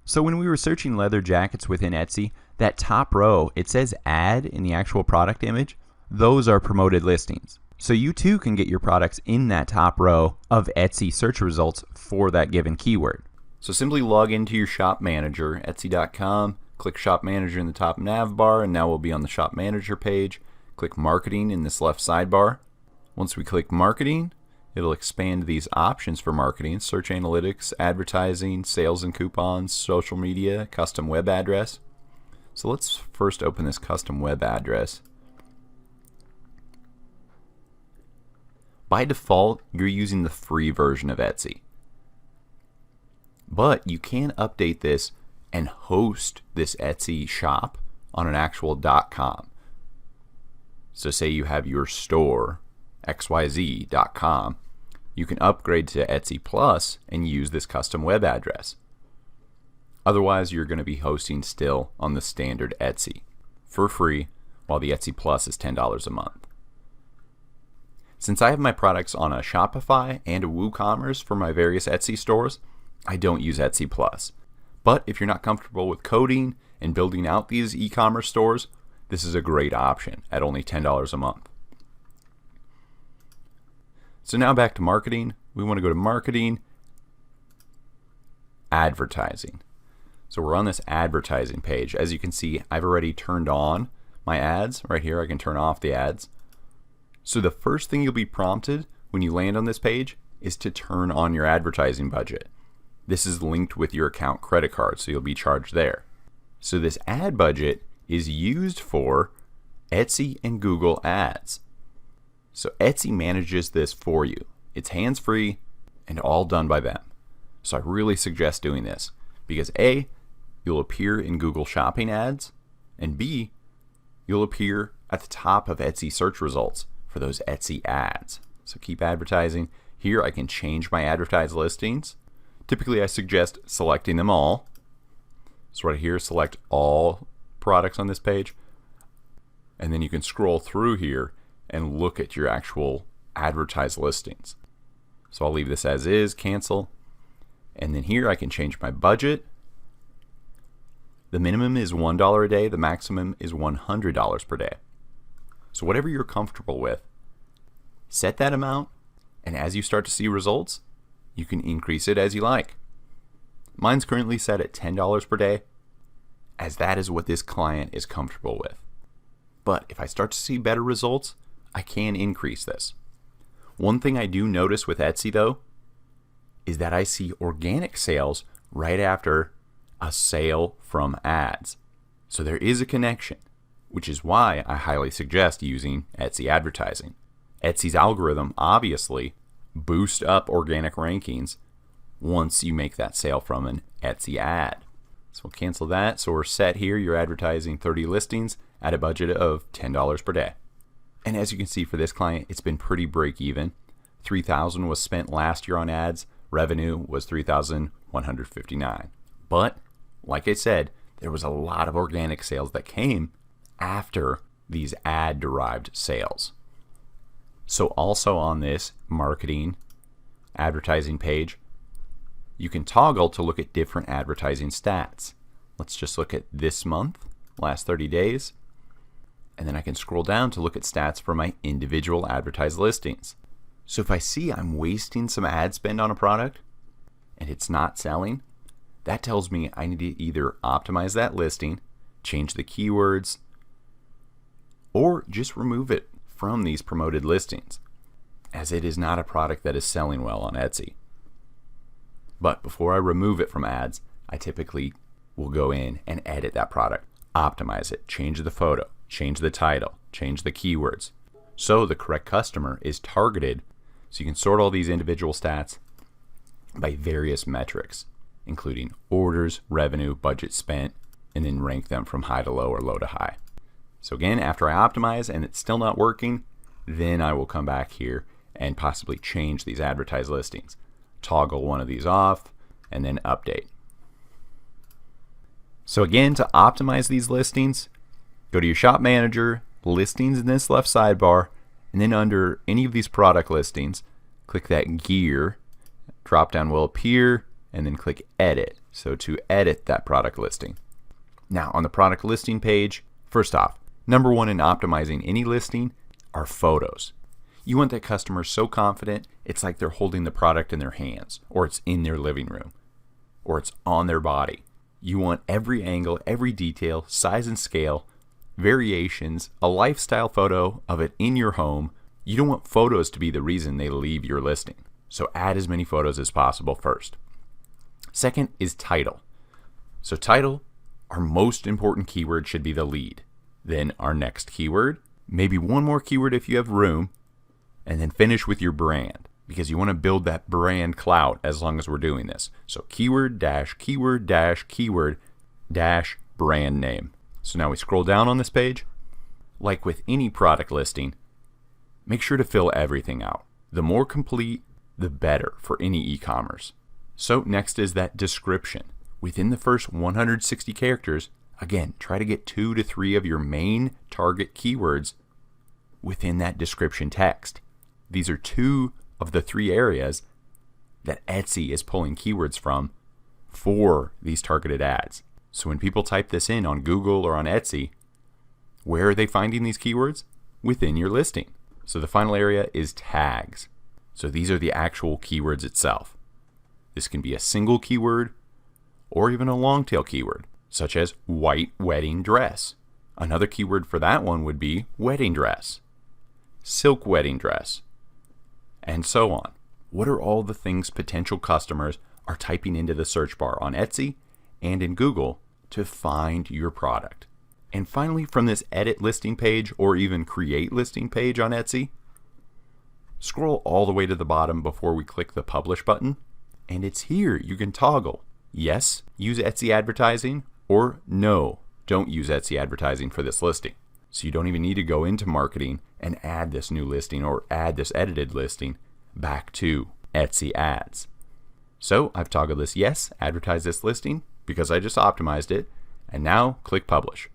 So when we were searching leather jackets within Etsy, that top row, it says add in the actual product image. Those are promoted listings. So you too can get your products in that top row of Etsy search results for that given keyword. So simply log into your shop manager, etsy.com, click shop manager in the top nav bar, and now we'll be on the shop manager page. Click marketing in this left sidebar. Once we click marketing, it'll expand these options for marketing: search analytics, advertising, sales and coupons, social media, custom web address. So let's first open this custom web address. By default, you're using the free version of Etsy. But you can update this and host this Etsy shop on an actual .com. So say you have your store, xyz.com. You can upgrade to Etsy Plus and use this custom web address. Otherwise, you're going to be hosting still on the standard Etsy for free, while the Etsy Plus is $10 a month. Since I have my products on a Shopify and a WooCommerce for my various Etsy stores, I don't use Etsy Plus. But if you're not comfortable with coding and building out these e-commerce stores, this is a great option at only $10 a month. So now back to marketing. We want to go to marketing, advertising. So we're on this advertising page. As you can see, I've already turned on my ads. Right here, I can turn off the ads. So the first thing you'll be prompted when you land on this page is to turn on your advertising budget. This is linked with your account credit card, so you'll be charged there. So this ad budget is used for Etsy and Google ads. So Etsy manages this for you. It's hands-free and all done by them. So I really suggest doing this because A, you'll appear in Google Shopping ads, and B, you'll appear at the top of Etsy search results for those Etsy ads. So keep advertising. Here I can change my advertised listings. Typically I suggest selecting them all. So right here, select all products on this page. And then you can scroll through here and look at your actual advertised listings. So I'll leave this as is, cancel. And then here I can change my budget. The minimum is $1 a day, the maximum is $100 per day. So whatever you're comfortable with, set that amount, and as you start to see results, you can increase it as you like. Mine's currently set at $10 per day, as that is what this client is comfortable with. But if I start to see better results, I can increase this. One thing I do notice with Etsy though, is that I see organic sales right after a sale from ads. So there is a connection, which is why I highly suggest using Etsy advertising. Etsy's algorithm obviously boosts up organic rankings once you make that sale from an Etsy ad. So we'll cancel that. So we're set here. You're advertising 30 listings at a budget of $10 per day. And as you can see for this client, it's been pretty break even. $3,000 was spent last year on ads. Revenue was $3,159. But like I said, there was a lot of organic sales that came after these ad derived sales. So also on this marketing advertising page, you can toggle to look at different advertising stats. Let's just look at this month, last 30 days. And then I can scroll down to look at stats for my individual advertised listings. So if I see I'm wasting some ad spend on a product and it's not selling, that tells me I need to either optimize that listing, change the keywords, or just remove it from these promoted listings, as it is not a product that is selling well on Etsy. But before I remove it from ads, I typically will go in and edit that product, optimize it, change the photo, change the title, change the keywords, so the correct customer is targeted. So you can sort all these individual stats by various metrics, including orders, revenue, budget spent, and then rank them from high to low or low to high. So again, after I optimize and it's still not working, then I will come back here and possibly change these advertised listings. Toggle one of these off and then update. So again, to optimize these listings, go to your shop manager, listings in this left sidebar, and then under any of these product listings, click that gear, drop down will appear, and then click edit. So to edit that product listing. Now on the product listing page, first off, number one in optimizing any listing are photos. You want that customer so confident it's like they're holding the product in their hands, or it's in their living room, or it's on their body. You want every angle, every detail, size and scale, variations, a lifestyle photo of it in your home. You don't want photos to be the reason they leave your listing. So add as many photos as possible first. Second is title. So title, our most important keyword should be the lead. Then our next keyword, maybe one more keyword if you have room, and then finish with your brand, because you want to build that brand clout as long as we're doing this. So keyword dash keyword dash keyword dash brand name. So now we scroll down on this page. Like with any product listing, make sure to fill everything out. The more complete, the better for any e-commerce. So next is that description. Within the first 160 characters, again, try to get 2 to 3 of your main target keywords within that description text. These are 2 of the 3 areas that Etsy is pulling keywords from for these targeted ads. So when people type this in on Google or on Etsy, where are they finding these keywords? Within your listing. So the final area is tags. So these are the actual keywords itself. This can be a single keyword or even a long tail keyword, such as white wedding dress. Another keyword for that one would be wedding dress, silk wedding dress, and so on. What are all the things potential customers are typing into the search bar on Etsy and in Google to find your product? And finally, from this edit listing page or even create listing page on Etsy, scroll all the way to the bottom before we click the publish button, and it's here you can toggle yes, use Etsy advertising, or no, don't use Etsy advertising for this listing. So you don't even need to go into marketing and add this new listing or add this edited listing back to Etsy ads. So I've toggled this yes, advertise this listing, because I just optimized it, and now click publish.